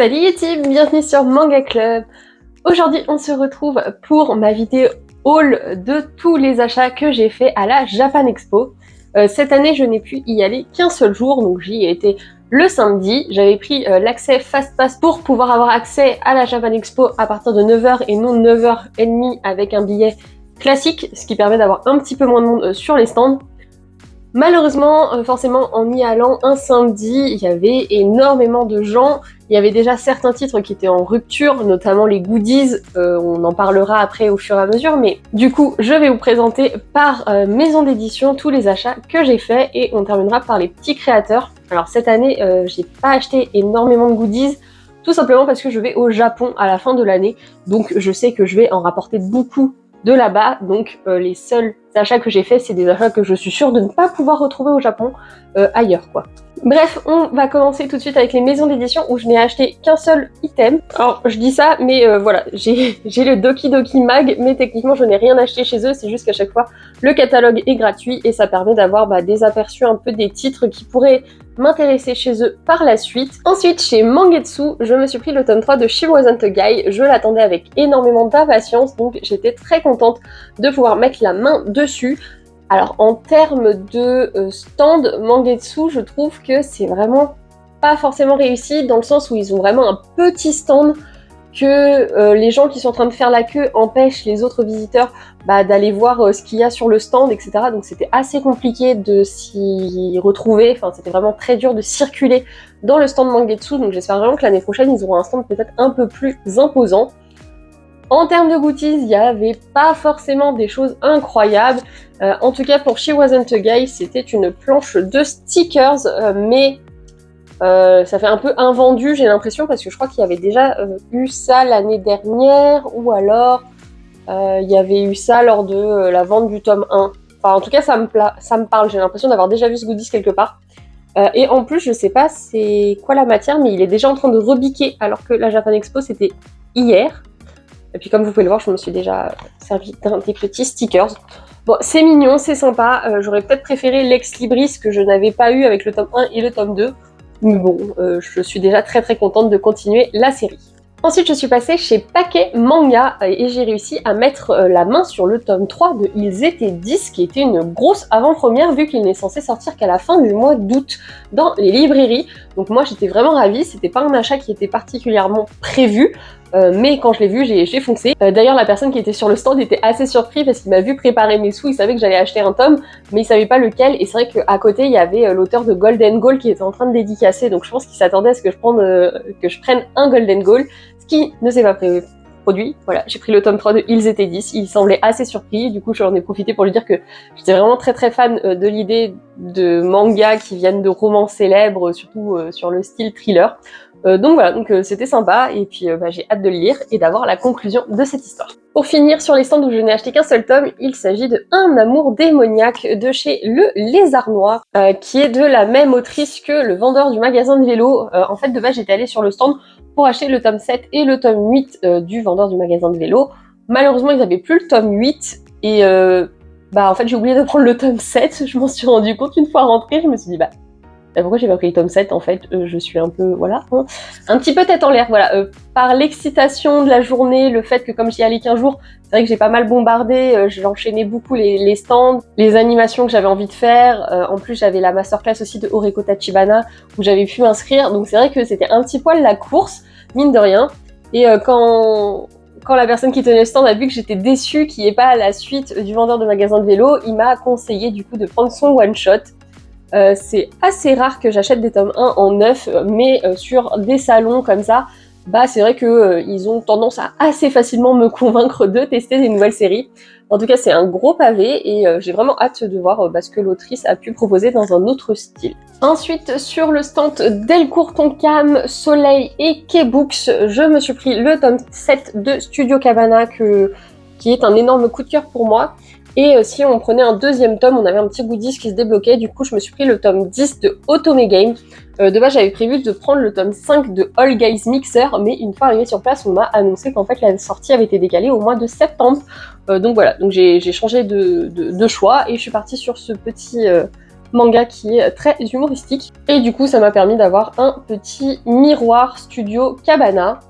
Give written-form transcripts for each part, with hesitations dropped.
Salut YouTube, bienvenue sur Manga Club. Aujourd'hui on se retrouve pour ma vidéo haul de tous les achats que j'ai fait à la Japan Expo. Cette année je n'ai pu y aller qu'un seul jour, donc j'y ai été le samedi. J'avais pris l'accès Fast Pass pour pouvoir avoir accès à la Japan Expo à partir de 9h et non 9h30 avec un billet classique, ce qui permet d'avoir un petit peu moins de monde sur les stands. Malheureusement, forcément, en y allant un samedi, il y avait énormément de gens. Il y avait déjà certains titres qui étaient en rupture, notamment les goodies. On en parlera après au fur et à mesure, mais du coup, je vais vous présenter par maison d'édition tous les achats que j'ai faits et on terminera par les petits créateurs. Alors cette année, j'ai pas acheté énormément de goodies, tout simplement parce que je vais au Japon à la fin de l'année, donc je sais que je vais en rapporter beaucoup de là-bas, donc les seuls achats que j'ai faits, c'est des achats que je suis sûre de ne pas pouvoir retrouver au Japon ailleurs, quoi. Bref, on va commencer tout de suite avec les maisons d'édition où je n'ai acheté qu'un seul item. Alors, je dis ça, mais voilà, j'ai le Doki Doki Mag, mais techniquement, je n'ai rien acheté chez eux, c'est juste qu'à chaque fois, le catalogue est gratuit et ça permet d'avoir des aperçus un peu des titres qui pourraient m'intéresser chez eux par la suite. Ensuite, chez Mangetsu, je me suis pris le tome 3 de She Wasn't a Guy. Je l'attendais avec énormément d'impatience, donc j'étais très contente de pouvoir mettre la main dessus. Alors en termes de stand Mangetsu, je trouve que c'est vraiment pas forcément réussi dans le sens où ils ont vraiment un petit stand que les gens qui sont en train de faire la queue empêchent les autres visiteurs d'aller voir ce qu'il y a sur le stand, etc. Donc c'était assez compliqué de s'y retrouver, enfin c'était vraiment très dur de circuler dans le stand Mangetsu, donc j'espère vraiment que l'année prochaine ils auront un stand peut-être un peu plus imposant. En termes de goodies, il n'y avait pas forcément des choses incroyables. En tout cas pour She Wasn't a Guy, c'était une planche de stickers, mais ça fait un peu invendu, j'ai l'impression, parce que je crois qu'il y avait déjà eu ça l'année dernière, ou alors il y avait eu ça lors de la vente du tome 1. Enfin, en tout cas, ça me parle, j'ai l'impression d'avoir déjà vu ce goodies quelque part. Et en plus, je sais pas c'est quoi la matière, mais il est déjà en train de rebiquer, alors que la Japan Expo, c'était hier. Et puis comme vous pouvez le voir, je me suis déjà servi d'un des petits stickers. Bon, c'est mignon, c'est sympa. J'aurais peut-être préféré Lex Libris que je n'avais pas eu avec le tome 1 et le tome 2. Mais bon, je suis déjà très très contente de continuer la série. Ensuite, je suis passée chez Paquet Manga et j'ai réussi à mettre la main sur le tome 3 de Ils étaient 10, qui était une grosse avant-première vu qu'il n'est censé sortir qu'à la fin du mois d'août dans les librairies. Donc moi, j'étais vraiment ravie, c'était pas un achat qui était particulièrement prévu. Mais quand je l'ai vu, j'ai foncé. D'ailleurs, la personne qui était sur le stand était assez surpris parce qu'il m'a vu préparer mes sous, il savait que j'allais acheter un tome, mais il savait pas lequel. Et c'est vrai qu'à côté, il y avait l'auteur de Golden Goal qui était en train de dédicacer, donc je pense qu'il s'attendait à ce que je prenne un Golden Goal, ce qui ne s'est pas produit. Voilà, j'ai pris le tome 3 de Ils étaient 10, il semblait assez surpris, du coup j'en ai profité pour lui dire que j'étais vraiment très très fan de l'idée de mangas qui viennent de romans célèbres, surtout sur le style thriller. Donc voilà, c'était sympa, et puis j'ai hâte de le lire et d'avoir la conclusion de cette histoire. Pour finir, sur les stands où je n'ai acheté qu'un seul tome, il s'agit de Un amour démoniaque de chez Le Lézard Noir, qui est de la même autrice que Le vendeur du magasin de vélo. En fait, de base, j'étais allée sur le stand pour acheter le tome 7 et le tome 8 du vendeur du magasin de vélo. Malheureusement, ils avaient plus le tome 8, et en fait, j'ai oublié de prendre le tome 7, je m'en suis rendu compte une fois rentrée, je me suis dit pourquoi j'ai pas pris le tome 7 en fait, je suis un peu, voilà, un petit peu tête en l'air, voilà, par l'excitation de la journée, le fait que comme j'y allais qu'un jour, c'est vrai que j'ai pas mal bombardé, j'enchaînais beaucoup les stands, les animations que j'avais envie de faire, en plus j'avais la masterclass aussi de Oreko Tachibana où j'avais pu m'inscrire, donc c'est vrai que c'était un petit poil la course, mine de rien, et quand la personne qui tenait le stand a vu que j'étais déçue qu'il n'y ait pas la suite du vendeur de magasin de vélo, il m'a conseillé du coup de prendre son one-shot. C'est assez rare que j'achète des tomes 1 en neuf, mais sur des salons comme ça, c'est vrai que ils ont tendance à assez facilement me convaincre de tester des nouvelles séries. En tout cas, c'est un gros pavé et j'ai vraiment hâte de voir ce que l'autrice a pu proposer dans un autre style. Ensuite, sur le stand Delcourt Tonkam, Soleil et K-Books, je me suis pris le tome 7 de Studio Cabana qui est un énorme coup de cœur pour moi. Et si on prenait un deuxième tome, on avait un petit goodies qui se débloquait, du coup je me suis pris le tome 10 de Otome Game. De base j'avais prévu de prendre le tome 5 de All Guys Mixer, mais une fois arrivé sur place on m'a annoncé qu'en fait la sortie avait été décalée au mois de septembre. Donc voilà, donc j'ai changé de choix et je suis partie sur ce petit manga qui est très humoristique. Et du coup, ça m'a permis d'avoir un petit miroir Studio Cabana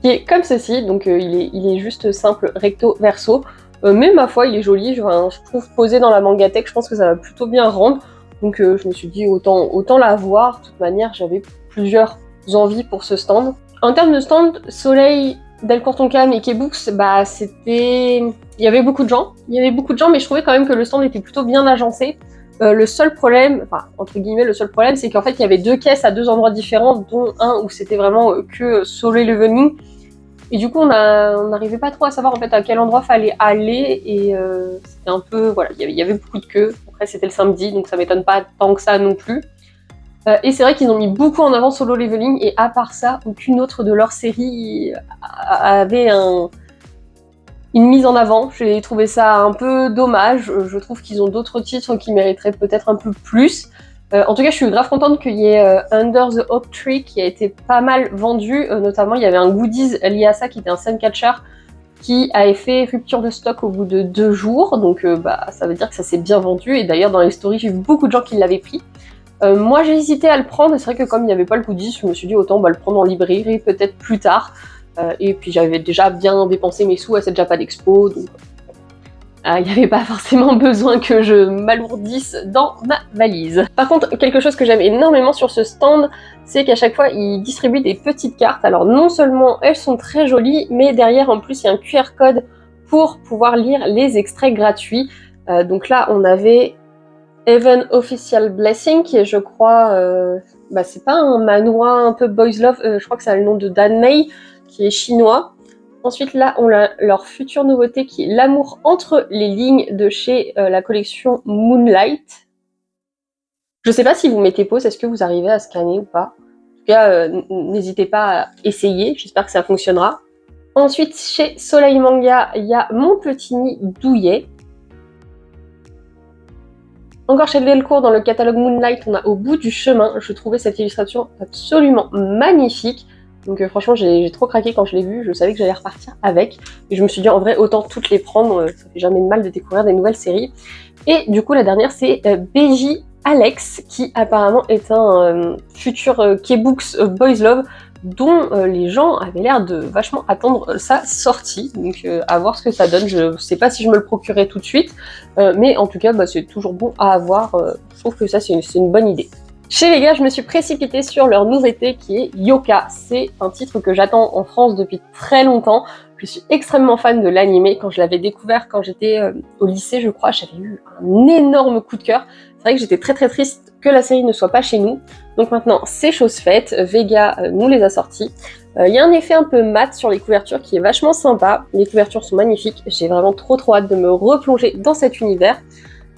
qui est comme ceci. Donc il est juste simple recto verso. Mais ma foi, il est joli. Je trouve posé dans la mangatech, je pense que ça va plutôt bien rendre. Donc je me suis dit autant l'avoir. De toute manière, j'avais plusieurs envies pour ce stand. En termes de stand, Soleil, Delcourt Tonkam et K-Books, bah c'était... Il y avait beaucoup de gens, mais je trouvais quand même que le stand était plutôt bien agencé. Le seul problème, enfin entre guillemets le seul problème, c'est qu'en fait il y avait 2 caisses à 2 endroits différents, dont un où c'était vraiment que Soleil Leveling. Et du coup on n'arrivait pas trop à savoir en fait à quel endroit fallait aller, et c'était un peu... Voilà, il y avait beaucoup de queues. Après c'était le samedi, donc ça m'étonne pas tant que ça non plus. Et c'est vrai qu'ils ont mis beaucoup en avant Solo Leveling, et à part ça, aucune autre de leur série avait une mise en avant. J'ai trouvé ça un peu dommage. Je trouve qu'ils ont d'autres titres qui mériteraient peut-être un peu plus. En tout cas, je suis grave contente qu'il y ait Under the Oak Tree qui a été pas mal vendu. Notamment, il y avait un goodies lié à ça qui était un Suncatcher qui avait fait rupture de stock au bout de 2 jours. Donc bah, ça veut dire que ça s'est bien vendu. Et d'ailleurs, dans les stories, j'ai vu beaucoup de gens qui l'avaient pris. Moi j'ai hésité à le prendre, et c'est vrai que comme il n'y avait pas le goodies, je me suis dit autant le prendre en librairie peut-être plus tard. Et puis j'avais déjà bien dépensé mes sous à cette Japan Expo, donc il n'y avait pas forcément besoin que je m'alourdisse dans ma valise. Par contre, quelque chose que j'aime énormément sur ce stand, c'est qu'à chaque fois ils distribuent des petites cartes. Alors non seulement elles sont très jolies, mais derrière en plus il y a un QR code pour pouvoir lire les extraits gratuits. Donc là on avait Even Official Blessing, qui est, je crois, c'est pas un manhwa un peu boys love, je crois que ça a le nom de Dan Mei, qui est chinois. Ensuite, là, on a leur future nouveauté, qui est L'amour entre les lignes, de chez la collection Moonlight. Je sais pas si vous mettez pause, est-ce que vous arrivez à scanner ou pas? En tout cas, n'hésitez pas à essayer, j'espère que ça fonctionnera. Ensuite, chez Soleil Manga, il y a Mon Petit Nid Douillet. Encore chez Delcourt, dans le catalogue Moonlight, on a Au bout du chemin. Je trouvais cette illustration absolument magnifique. Donc franchement, j'ai trop craqué quand je l'ai vue. Je savais que j'allais repartir avec. Et je me suis dit, en vrai, autant toutes les prendre. Ça fait jamais de mal de découvrir des nouvelles séries. Et du coup, la dernière, c'est BJ Alex, qui apparemment est un futur K-Books Boys Love, dont les gens avaient l'air de vachement attendre sa sortie. Donc à voir ce que ça donne. Je sais pas si je me le procurerai tout de suite, mais en tout cas c'est toujours bon à avoir. Je trouve que ça c'est une bonne idée. Chez les gars, je me suis précipitée sur leur nouveauté qui est Yoka. C'est un titre que j'attends en France depuis très longtemps. Je suis extrêmement fan de l'anime. Quand je l'avais découvert quand j'étais au lycée, je crois, j'avais eu un énorme coup de cœur. C'est vrai que j'étais très triste que la série ne soit pas chez nous. Donc maintenant, c'est chose faite. Vega nous les a sortis. Il y a un effet un peu mat sur les couvertures qui est vachement sympa. Les couvertures sont magnifiques. J'ai vraiment trop hâte de me replonger dans cet univers.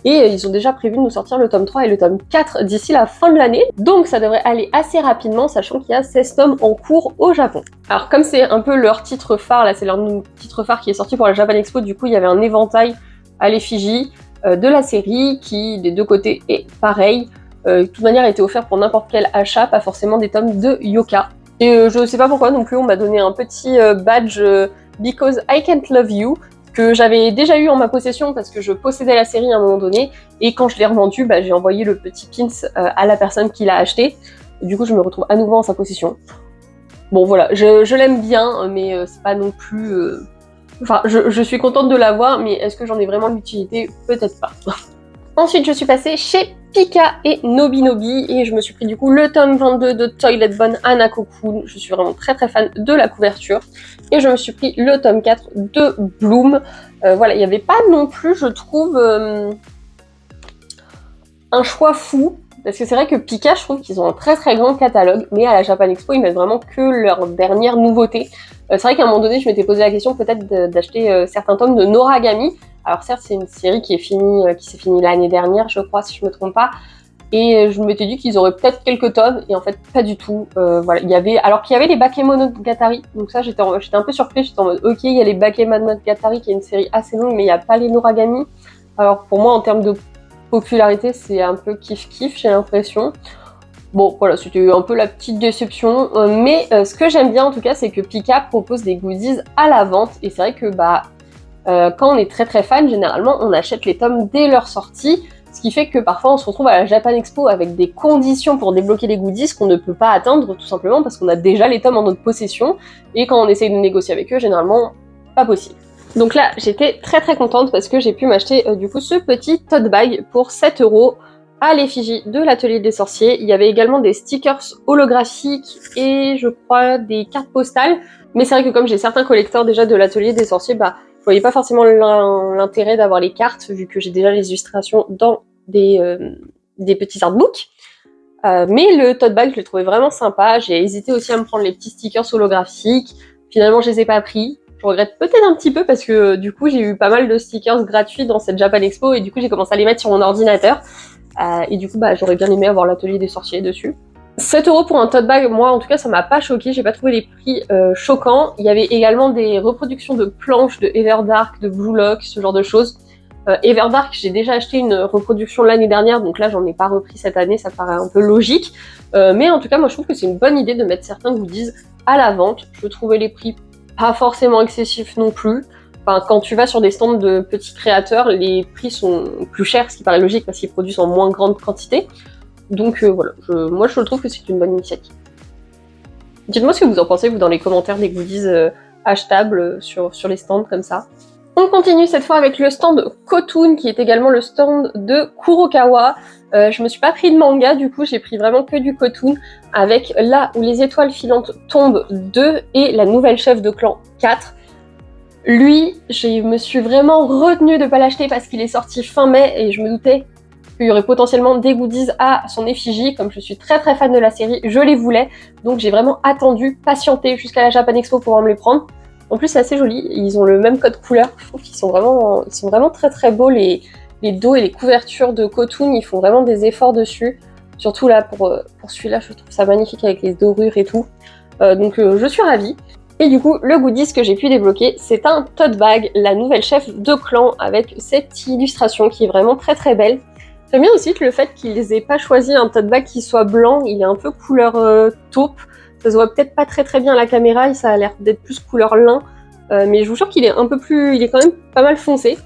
Et ils ont déjà prévu de nous sortir le tome 3 et le tome 4 d'ici la fin de l'année. Donc ça devrait aller assez rapidement, sachant qu'il y a 16 tomes en cours au Japon. Alors comme c'est un peu leur titre phare, là c'est leur titre phare qui est sorti pour la Japan Expo, du coup il y avait un éventail à l'effigie de la série qui des deux côtés est pareil. De toute manière a été offert pour n'importe quel achat, pas forcément des tomes de Yoka. Et je sais pas pourquoi non plus, on m'a donné un petit badge Because I Can't Love You, que j'avais déjà eu en ma possession parce que je possédais la série à un moment donné, et quand je l'ai revendu, j'ai envoyé le petit pins à la personne qui l'a acheté, et du coup je me retrouve à nouveau en sa possession. Bon voilà, je l'aime bien, mais c'est pas non plus... Enfin, je suis contente de l'avoir, mais est-ce que j'en ai vraiment l'utilité? Peut-être pas. Ensuite, je suis passée chez Pika et Nobinobi, et je me suis pris du coup le tome 22 de Toilet Bonne Hanako-kun. Je suis vraiment très fan de la couverture. Et je me suis pris le tome 4 de Bloom. Voilà, il n'y avait pas non plus, je trouve, un choix fou. Parce que c'est vrai que Pika, je trouve qu'ils ont un très grand catalogue, mais à la Japan Expo, ils mettent vraiment que leurs dernières nouveautés. C'est vrai qu'à un moment donné, je m'étais posé la question peut-être d'acheter certains tomes de Noragami. Alors certes, c'est une série qui s'est finie l'année dernière, je crois, si je me trompe pas. Et je m'étais dit qu'ils auraient peut-être quelques tomes, et en fait, pas du tout. Voilà, alors qu'il y avait les Bakemonogatari, donc ça, j'étais un peu surprise, j'étais en mode, ok, il y a les Bakemonogatari, qui est une série assez longue, mais il n'y a pas les Noragami. Alors pour moi, en termes de popularité, c'est un peu kiff-kiff, j'ai l'impression. Bon, voilà, c'était un peu la petite déception, mais ce que j'aime bien en tout cas, c'est que Pika propose des goodies à la vente, et c'est vrai que quand on est très fan, généralement on achète les tomes dès leur sortie, Ce qui fait que parfois on se retrouve à la Japan Expo avec des conditions pour débloquer les goodies qu'on ne peut pas atteindre tout simplement parce qu'on a déjà les tomes en notre possession et quand on essaye de négocier avec eux, généralement pas possible. Donc là, j'étais très contente parce que j'ai pu m'acheter du coup ce petit tote bag pour 7 € à l'effigie de l'atelier des sorciers. Il y avait également des stickers holographiques et je crois des cartes postales. Mais c'est vrai que comme j'ai certains collecteurs déjà de l'atelier des sorciers, bah je voyais pas forcément l'intérêt d'avoir les cartes vu que j'ai déjà les illustrations dans des petits artbooks. Mais le tote bag, je l'ai trouvé vraiment sympa. J'ai hésité aussi à me prendre les petits stickers holographiques. Finalement, je les ai pas pris. Je regrette peut-être un petit peu parce que du coup, j'ai eu pas mal de stickers gratuits dans cette Japan Expo et du coup, j'ai commencé à les mettre sur mon ordinateur. Et du coup, bah, j'aurais bien aimé avoir l'atelier des sorciers dessus. 7 € pour un tote bag, moi en tout cas ça m'a pas choqué, j'ai pas trouvé les prix choquants. Il y avait également des reproductions de planches de Everdark, de Blue Lock, ce genre de choses. Everdark, j'ai déjà acheté une reproduction l'année dernière, donc là j'en ai pas repris cette année, ça paraît un peu logique. Mais en tout cas, moi je trouve que c'est une bonne idée de mettre certains goodies à la vente. Je trouvais les prix pas forcément excessifs non plus. Enfin, quand tu vas sur des stands de petits créateurs, les prix sont plus chers, ce qui paraît logique parce qu'ils produisent en moins grande quantité. Donc voilà, moi je trouve que c'est une bonne initiative. Dites-moi ce que vous en pensez, vous, dans les commentaires des goodies achetables sur les stands comme ça. On continue cette fois avec le stand Kotun, qui est également le stand de Kurokawa. Je me suis pas pris de manga, du coup j'ai pris vraiment que du Kotun, avec Là où les étoiles filantes tombent 2 et la nouvelle chef de clan 4. Lui, je me suis vraiment retenue de pas l'acheter parce qu'il est sorti fin mai et je me doutais qu'il y aurait potentiellement des goodies à son effigie. Comme je suis très fan de la série, je les voulais. Donc j'ai vraiment attendu, patienté jusqu'à la Japan Expo pour me les prendre. En plus c'est assez joli, ils ont le même code couleur. Je trouve qu'ils sont vraiment très beaux. Les dos et les couvertures de Kotun, ils font vraiment des efforts dessus. Surtout là pour celui-là, je trouve ça magnifique avec les dorures et tout. Donc je suis ravie. Et du coup, le goodies que j'ai pu débloquer, c'est un tote bag, la nouvelle chef de clan, avec cette illustration qui est vraiment très belle. J'aime bien aussi le fait qu'ils aient pas choisi un tote bag qui soit blanc, il est un peu couleur taupe. Ça se voit peut-être pas très bien à la caméra, et ça a l'air d'être plus couleur lin. Mais je vous jure qu'il est un peu plus, il est quand même pas mal foncé.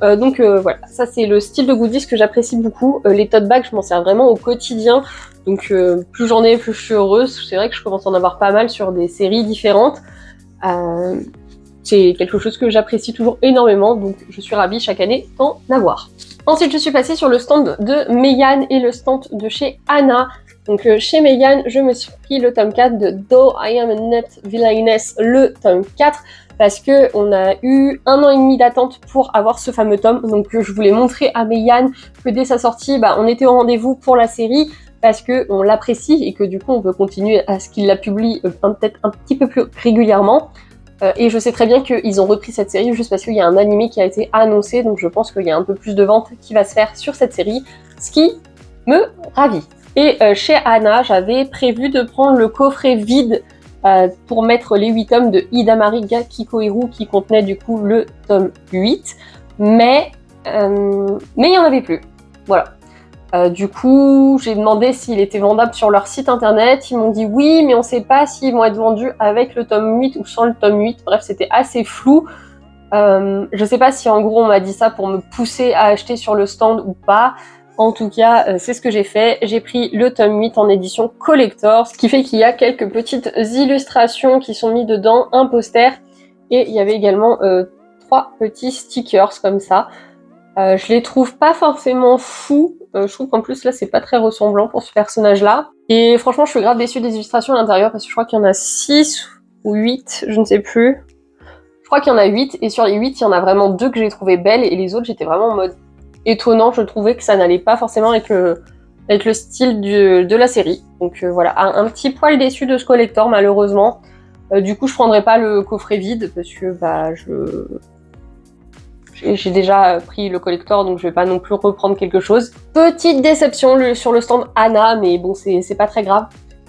Donc voilà, ça c'est le style de goodies que j'apprécie beaucoup. Les tote bags, je m'en sers vraiment au quotidien. Donc plus j'en ai, plus je suis heureuse. C'est vrai que je commence à en avoir pas mal sur des séries différentes. C'est quelque chose que j'apprécie toujours énormément, donc je suis ravie chaque année d'en avoir. Ensuite, je suis passée sur le stand de Meian et le stand de chez Anna. Donc chez Meian, je me suis pris le tome 4 de Though I Am a Net Villainess, le tome 4, parce que on a eu 1 an et demi d'attente pour avoir ce fameux tome. Donc je voulais montrer à Meian que dès sa sortie, on était au rendez-vous pour la série, parce qu'on l'apprécie et que du coup on veut continuer à ce qu'il la publie peut-être un petit peu plus régulièrement. Et je sais très bien qu'ils ont repris cette série juste parce qu'il y a un animé qui a été annoncé, donc je pense qu'il y a un peu plus de ventes qui va se faire sur cette série, ce qui me ravit. Et chez Anna, j'avais prévu de prendre le coffret vide pour mettre les 8 tomes de Hidamari ga Kikoiru qui contenait du coup le tome 8, mais il n'y en avait plus. Voilà. Du coup, j'ai demandé s'il était vendable sur leur site internet. Ils m'ont dit oui, mais on sait pas s'ils vont être vendus avec le tome 8 ou sans le tome 8. Bref, c'était assez flou. Je sais pas si en gros on m'a dit ça pour me pousser à acheter sur le stand ou pas. En tout cas, c'est ce que j'ai fait. J'ai pris le tome 8 en édition collector, ce qui fait qu'il y a quelques petites illustrations qui sont mises dedans, un poster, et il y avait également 3 petits stickers comme ça. Je les trouve pas forcément fous. Je trouve qu'en plus là c'est pas très ressemblant pour ce personnage là. Et franchement je suis grave déçue des illustrations à l'intérieur parce que je crois qu'il y en a 6 ou 8, je ne sais plus. Je crois qu'il y en a 8 et sur les 8 il y en a vraiment 2 que j'ai trouvé belles et les autres j'étais vraiment en mode étonnant. Je trouvais que ça n'allait pas forcément avec le style de la série. Donc voilà, un petit poil déçu de ce collector malheureusement. Du coup je prendrai pas le coffret vide parce que j'ai déjà pris le collector, donc je vais pas non plus reprendre quelque chose. Petite déception sur le stand Anna, mais bon, c'est pas très grave.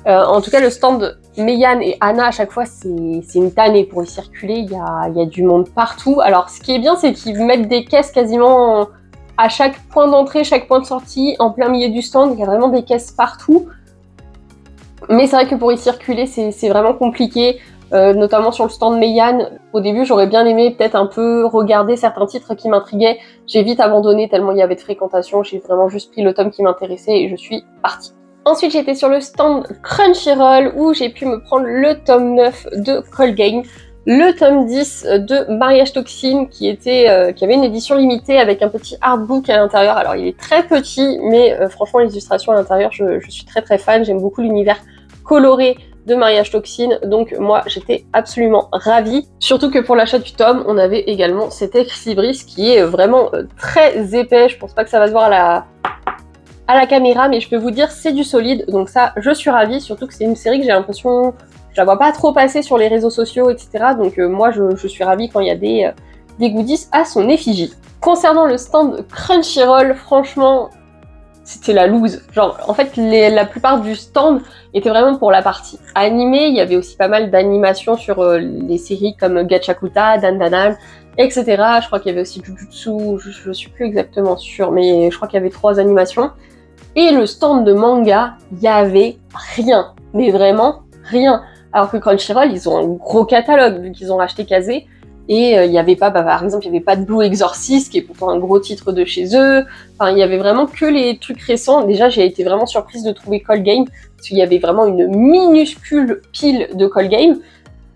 En tout cas, le stand Meian et Anna, à chaque fois, c'est une tannée pour y circuler. Il y a du monde partout. Alors, ce qui est bien, c'est qu'ils mettent des caisses quasiment à chaque point d'entrée, chaque point de sortie, en plein milieu du stand. Il y a vraiment des caisses partout. Mais c'est vrai que pour y circuler, c'est vraiment compliqué. notamment sur le stand Meian. Au début, j'aurais bien aimé peut-être un peu regarder certains titres qui m'intriguaient. J'ai vite abandonné tellement il y avait de fréquentation. J'ai vraiment juste pris le tome qui m'intéressait et je suis partie. Ensuite, j'étais sur le stand Crunchyroll où j'ai pu me prendre le tome 9 de Call Game, le tome 10 de Mariage Toxine qui avait une édition limitée avec un petit artbook à l'intérieur. Alors il est très petit, mais franchement les illustrations à l'intérieur, je suis très très fan. J'aime beaucoup l'univers coloré de Mariage Toxine, donc moi j'étais absolument ravie. Surtout que pour l'achat du tome, on avait également cet ex-libris qui est vraiment très épais. Je pense pas que ça va se voir à la caméra, mais je peux vous dire c'est du solide, donc ça je suis ravie. Surtout que c'est une série que j'ai l'impression je la vois pas trop passer sur les réseaux sociaux, etc. Donc moi, je suis ravie quand il y a des goodies à son effigie. Concernant le stand Crunchyroll, franchement, c'était la loose. Genre, en fait, la plupart du stand était vraiment pour la partie animée. Il y avait aussi pas mal d'animations sur les séries comme Gachakuta, Dandadan, etc. Je crois qu'il y avait aussi Jujutsu, je suis plus exactement sûre, mais je crois qu'il y avait 3 animations. Et le stand de manga, il y avait rien. Mais vraiment rien. Alors que Crunchyroll, ils ont un gros catalogue, vu qu'ils ont racheté Kazé. Et il n'y avait pas, par exemple, il n'y avait pas de Blue Exorcist, qui est pourtant un gros titre de chez eux. Enfin, il y avait vraiment que les trucs récents. Déjà, j'ai été vraiment surprise de trouver Call Game, parce qu'il y avait vraiment une minuscule pile de Call Game.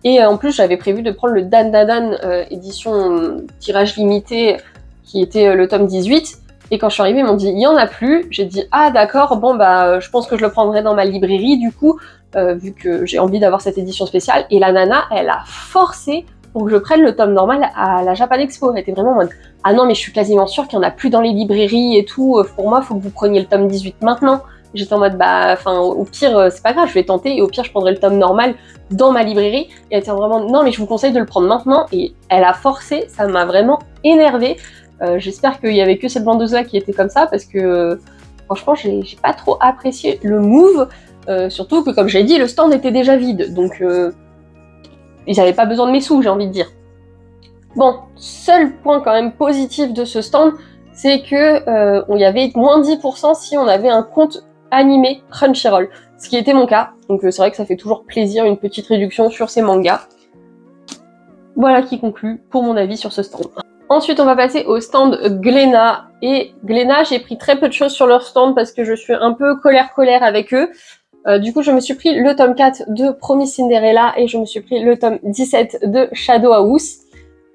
Et en plus, j'avais prévu de prendre le Dandadan édition tirage limité, qui était le tome 18. Et quand je suis arrivée, ils m'ont dit, il n'y en a plus. J'ai dit, ah d'accord, bon je pense que je le prendrai dans ma librairie, du coup, vu que j'ai envie d'avoir cette édition spéciale. Et la nana, elle a forcé pour que je prenne le tome normal à la Japan Expo. Elle était vraiment en mode, ah non, mais je suis quasiment sûre qu'il n'y en a plus dans les librairies et tout. Pour moi, il faut que vous preniez le tome 18 maintenant. J'étais en mode, au pire, c'est pas grave, je vais tenter. Et au pire, je prendrai le tome normal dans ma librairie. Et elle était vraiment, non, mais je vous conseille de le prendre maintenant. Et elle a forcé, ça m'a vraiment énervée. J'espère qu'il y avait que cette vendeuse-là qui était comme ça, parce que franchement, j'ai pas trop apprécié le move. Surtout que, comme j'ai dit, le stand était déjà vide. Donc, ils n'avaient pas besoin de mes sous, j'ai envie de dire. Bon, seul point quand même positif de ce stand, c'est que on y avait moins 10% si on avait un compte animé Crunchyroll, ce qui était mon cas. Donc c'est vrai que ça fait toujours plaisir, une petite réduction sur ces mangas. Voilà qui conclut pour mon avis sur ce stand. Ensuite, on va passer au stand Glénat. Et Glénat, j'ai pris très peu de choses sur leur stand parce que je suis un peu colère avec eux. Du coup, je me suis pris le tome 4 de Promise Cinderella et je me suis pris le tome 17 de Shadow House.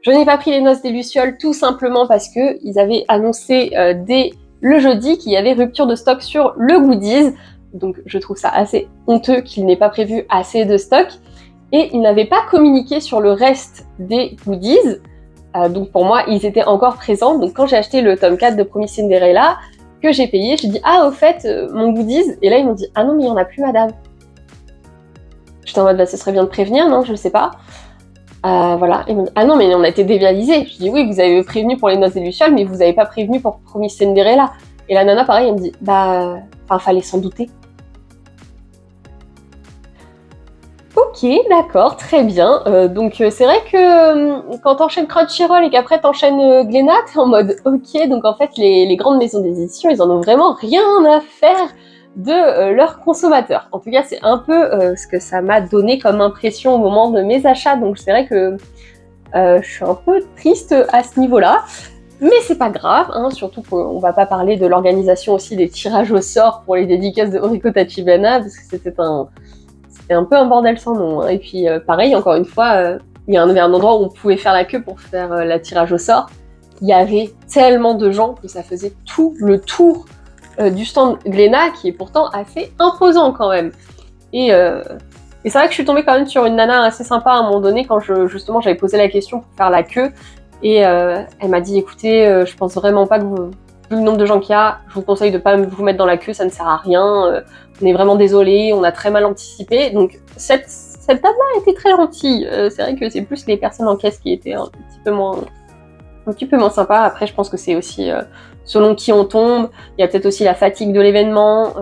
Je n'ai pas pris les Noces des Lucioles tout simplement parce que ils avaient annoncé dès le jeudi qu'il y avait rupture de stock sur le goodies. Donc je trouve ça assez honteux qu'il n'ait pas prévu assez de stock. Et ils n'avaient pas communiqué sur le reste des goodies. Donc pour moi, ils étaient encore présents. Donc quand j'ai acheté le tome 4 de Promise Cinderella, que j'ai payé, j'ai dit ah au fait mon goodies, et là ils m'ont dit ah non mais il y en a plus madame. J'étais en mode ce serait bien de prévenir, non, je sais pas. Voilà, ils m'ont dit ah non mais on a été dévialisés. Je dis oui vous avez prévenu pour les Noces des Lucioles mais vous avez pas prévenu pour Promise Cinderella. Et la nana pareil elle me dit fallait s'en douter. Ok, d'accord, très bien. Donc c'est vrai que quand t'enchaînes Crunchyroll et qu'après t'enchaînes Glénat, t'es en mode ok, donc en fait les grandes maisons d'édition, ils en ont vraiment rien à faire de leurs consommateurs. En tout cas, c'est un peu ce que ça m'a donné comme impression au moment de mes achats, donc c'est vrai que je suis un peu triste à ce niveau-là. Mais c'est pas grave, hein, surtout qu'on va pas parler de l'organisation aussi des tirages au sort pour les dédicaces de Oriko Tachibana, parce que c'était un peu un bordel sans nom. Hein. Et puis pareil, encore une fois, il y avait un endroit où on pouvait faire la queue pour faire la tirage au sort. Il y avait tellement de gens que ça faisait tout le tour du stand Glénat, qui est pourtant assez imposant quand même. Et c'est vrai que je suis tombée quand même sur une nana assez sympa à un moment donné quand justement j'avais posé la question pour faire la queue. Et elle m'a dit écoutez, je pense vraiment pas que vu le nombre de gens qu'il y a, je vous conseille de pas vous mettre dans la queue, ça ne sert à rien. On est vraiment désolé, on a très mal anticipé. Donc cette dame-là était très gentille. C'est vrai que c'est plus les personnes en caisse qui étaient un petit peu moins sympas. Après, je pense que c'est aussi selon qui on tombe. Il y a peut-être aussi la fatigue de l'événement,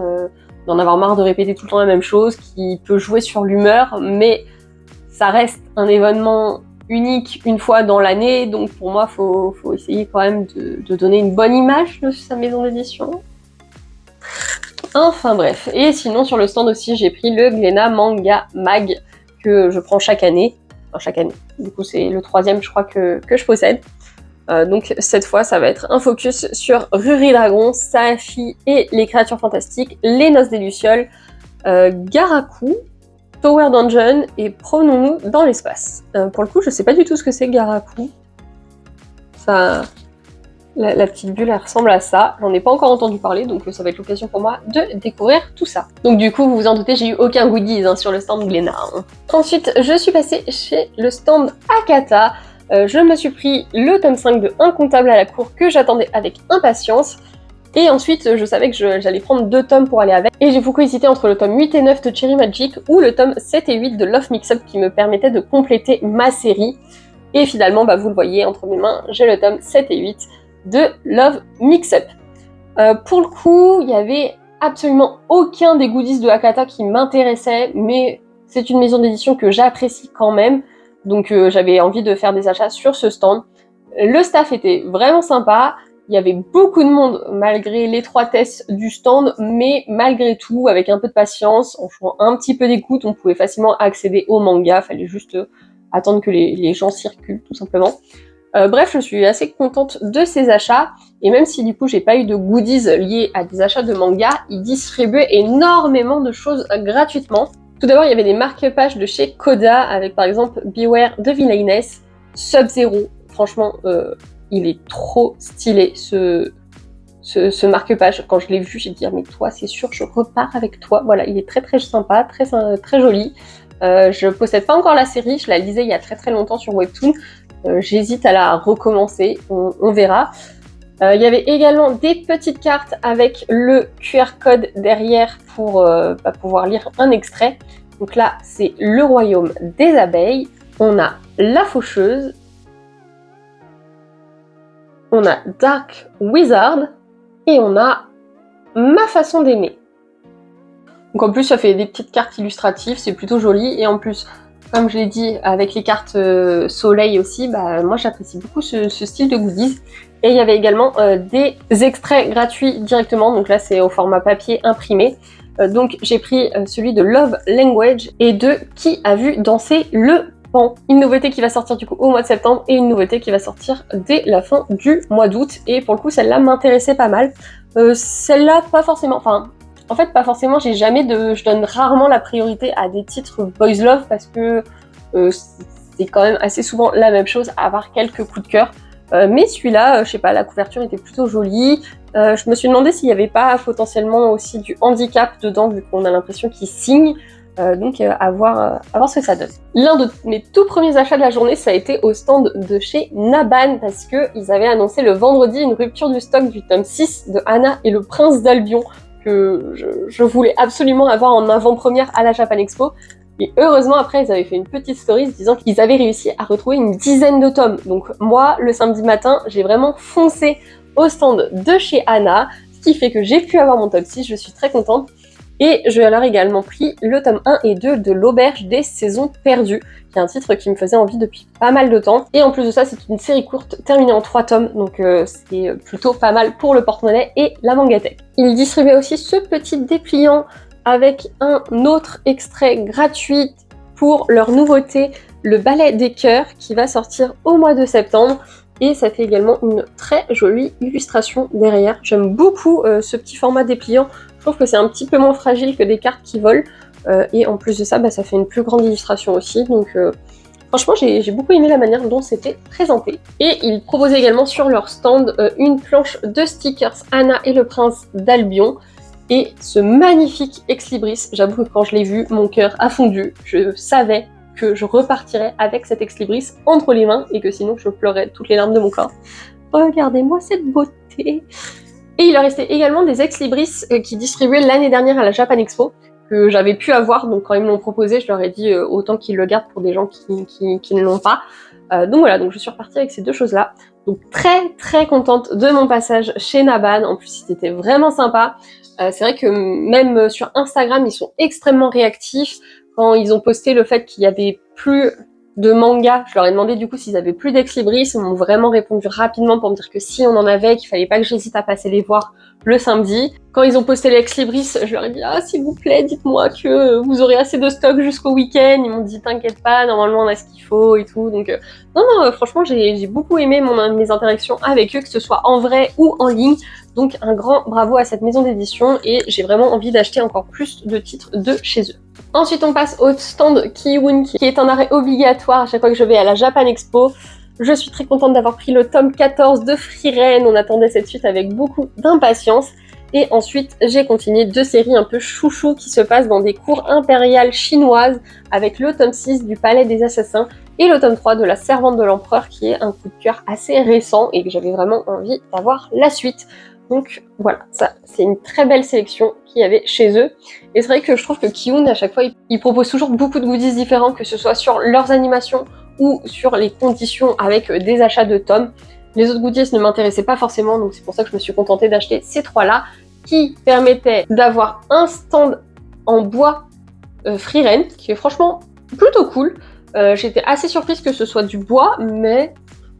d'en avoir marre de répéter tout le temps la même chose, qui peut jouer sur l'humeur, mais ça reste un événement unique une fois dans l'année, donc pour moi, faut essayer quand même de donner une bonne image de sa maison d'édition. Enfin bref, et sinon sur le stand aussi, j'ai pris le Glénat Manga Mag, que je prends chaque année. Enfin, chaque année. Du coup, c'est le 3e, je crois, que je possède. Donc cette fois, ça va être un focus sur Ruri Dragon, Saafi et les créatures fantastiques, les Noces des Lucioles, Garaku, Tower Dungeon et Promenons-nous dans l'espace. Pour le coup, je sais pas du tout ce que c'est Garaku. Ça, la petite bulle, elle ressemble à ça. J'en ai pas encore entendu parler, donc ça va être l'occasion pour moi de découvrir tout ça. Donc du coup, vous vous en doutez, j'ai eu aucun goodies sur le stand Glénat. Ensuite, je suis passée chez le stand Akata. Je me suis pris le tome 5 de Incomptable à la cour que j'attendais avec impatience. Et ensuite, je savais que j'allais prendre 2 tomes pour aller avec. Et j'ai beaucoup hésité entre le tome 8 et 9 de Cherry Magic ou le tome 7 et 8 de Love Mix-Up qui me permettait de compléter ma série. Et finalement, vous le voyez entre mes mains, j'ai le tome 7 et 8 de Love Mix-Up. Pour le coup, il y avait absolument aucun des goodies de Akata qui m'intéressait, mais c'est une maison d'édition que j'apprécie quand même. Donc j'avais envie de faire des achats sur ce stand. Le staff était vraiment sympa. Il y avait beaucoup de monde malgré l'étroitesse du stand, mais malgré tout, avec un peu de patience, en jouant un petit peu d'écoute, on pouvait facilement accéder au manga. Fallait juste attendre que les gens circulent, tout simplement. Bref, je suis assez contente de ces achats, et même si du coup j'ai pas eu de goodies liés à des achats de manga, ils distribuaient énormément de choses gratuitement. Tout d'abord, il y avait des marque-pages de chez Koda, avec par exemple Beware de Villainess, Sub-Zero. Franchement, il est trop stylé ce marque-page. Quand je l'ai vu, j'ai dit, mais toi, c'est sûr, je repars avec toi. Voilà, il est très très sympa, très joli. Je possède pas encore la série, je la lisais il y a très longtemps sur Webtoon. J'hésite à la recommencer, on verra. Il y avait également des petites cartes avec le QR code derrière pour pouvoir lire un extrait. Donc là, c'est le royaume des abeilles. On a la faucheuse. On a Dark Wizard. Et on a ma façon d'aimer. Donc en plus, ça fait des petites cartes illustratives, c'est plutôt joli. Et en plus, comme je l'ai dit, avec les cartes soleil aussi, moi j'apprécie beaucoup ce style de goodies. Et il y avait également des extraits gratuits directement, donc là c'est au format papier imprimé. Donc j'ai pris celui de Love Language et de Qui a vu danser le pan. Une nouveauté qui va sortir du coup au mois de septembre et une nouveauté qui va sortir dès la fin du mois d'août. Et pour le coup, celle-là m'intéressait pas mal. Celle-là, pas forcément, en fait, pas forcément, je donne rarement la priorité à des titres Boys Love parce que c'est quand même assez souvent la même chose, à part quelques coups de cœur. Mais celui-là, je sais pas, la couverture était plutôt jolie. Je me suis demandé s'il n'y avait pas potentiellement aussi du handicap dedans, vu qu'on a l'impression qu'il signe. Donc à voir ce que ça donne. L'un de mes tout premiers achats de la journée, ça a été au stand de chez Naban, parce qu'ils avaient annoncé le vendredi une rupture du stock du tome 6 de Anna et le Prince d'Albion, que je voulais absolument avoir en avant-première à la Japan Expo. Et heureusement, après, ils avaient fait une petite story disant qu'ils avaient réussi à retrouver une dizaine de tomes. Donc moi, le samedi matin, j'ai vraiment foncé au stand de chez Anna, ce qui fait que j'ai pu avoir mon tome 6, je suis très contente. Et je vais alors également pris le tome 1 et 2 de L'Auberge des Saisons Perdues, qui est un titre qui me faisait envie depuis pas mal de temps. Et en plus de ça, c'est une série courte terminée en 3 tomes, donc c'est plutôt pas mal pour le porte-monnaie et la mangatech. Il distribuait aussi ce petit dépliant avec un autre extrait gratuit pour leur nouveauté, le Ballet des Cœurs, qui va sortir au mois de septembre. Et ça fait également une très jolie illustration derrière. J'aime beaucoup ce petit format dépliant. Je trouve que c'est un petit peu moins fragile que des cartes qui volent. Et en plus de ça, ça fait une plus grande illustration aussi. Donc franchement, j'ai beaucoup aimé la manière dont c'était présenté. Et ils proposaient également sur leur stand une planche de stickers Anna et le Prince d'Albion. Et ce magnifique ex-libris, j'avoue que quand je l'ai vu, mon cœur a fondu. Je savais que je repartirais avec cet ex-libris entre les mains et que sinon je pleurais toutes les larmes de mon corps. Regardez-moi cette beauté! Et il leur restait également des ex-libris qui distribuaient l'année dernière à la Japan Expo, que j'avais pu avoir, donc quand ils me l'ont proposé, je leur ai dit autant qu'ils le gardent pour des gens qui ne l'ont pas. Donc voilà, donc je suis repartie avec ces deux choses-là. Donc très contente de mon passage chez Naban, en plus c'était vraiment sympa. C'est vrai que même sur Instagram, ils sont extrêmement réactifs. Quand ils ont posté le fait qu'il y avait plus de manga, je leur ai demandé du coup s'ils avaient plus d'ex-libris, ils m'ont vraiment répondu rapidement pour me dire que si on en avait, qu'il fallait pas que j'hésite à passer les voir, le samedi. Quand ils ont posté les ex libris, je leur ai dit « Ah, s'il vous plaît, dites-moi que vous aurez assez de stock jusqu'au week-end. » Ils m'ont dit « T'inquiète pas, normalement on a ce qu'il faut et tout. » Donc non, franchement, j'ai beaucoup aimé mes interactions avec eux, que ce soit en vrai ou en ligne. Donc un grand bravo à cette maison d'édition et j'ai vraiment envie d'acheter encore plus de titres de chez eux. Ensuite, on passe au stand Kiun, qui est un arrêt obligatoire à chaque fois que je vais à la Japan Expo. Je suis très contente d'avoir pris le tome 14 de Frieren. On attendait cette suite avec beaucoup d'impatience. Et ensuite, j'ai continué 2 séries un peu chouchou qui se passent dans des cours impériales chinoises avec le tome 6 du Palais des Assassins et le tome 3 de La Servante de l'Empereur qui est un coup de cœur assez récent et que j'avais vraiment envie d'avoir la suite. Donc voilà, ça c'est une très belle sélection qu'il y avait chez eux. Et c'est vrai que je trouve que Kiun, à chaque fois, ils proposent toujours beaucoup de goodies différents, que ce soit sur leurs animations ou sur les conditions avec des achats de tomes. Les autres goodies ne m'intéressaient pas forcément, donc c'est pour ça que je me suis contentée d'acheter ces 3-là, qui permettaient d'avoir un stand en bois Frieren, qui est franchement plutôt cool. J'étais assez surprise que ce soit du bois, mais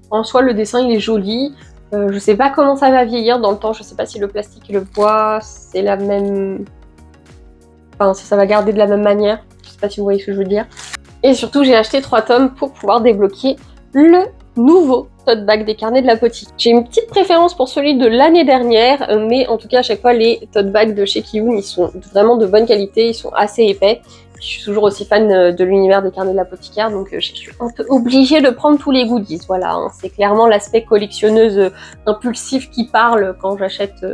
en soi le dessin il est joli. Je sais pas comment ça va vieillir dans le temps, je sais pas si le plastique et le bois c'est la même... Enfin, si ça va garder de la même manière, je sais pas si vous voyez ce que je veux dire. Et surtout j'ai acheté 3 tomes pour pouvoir débloquer le nouveau tote bag des carnets de l'apothique. J'ai une petite préférence pour celui de l'année dernière, mais en tout cas à chaque fois les tote bags de chez Kiun ils sont vraiment de bonne qualité, ils sont assez épais. Je suis toujours aussi fan de l'univers des carnets de l'apothicaire, donc je suis un peu obligée de prendre tous les goodies. Voilà, hein. C'est clairement l'aspect collectionneuse impulsif qui parle quand j'achète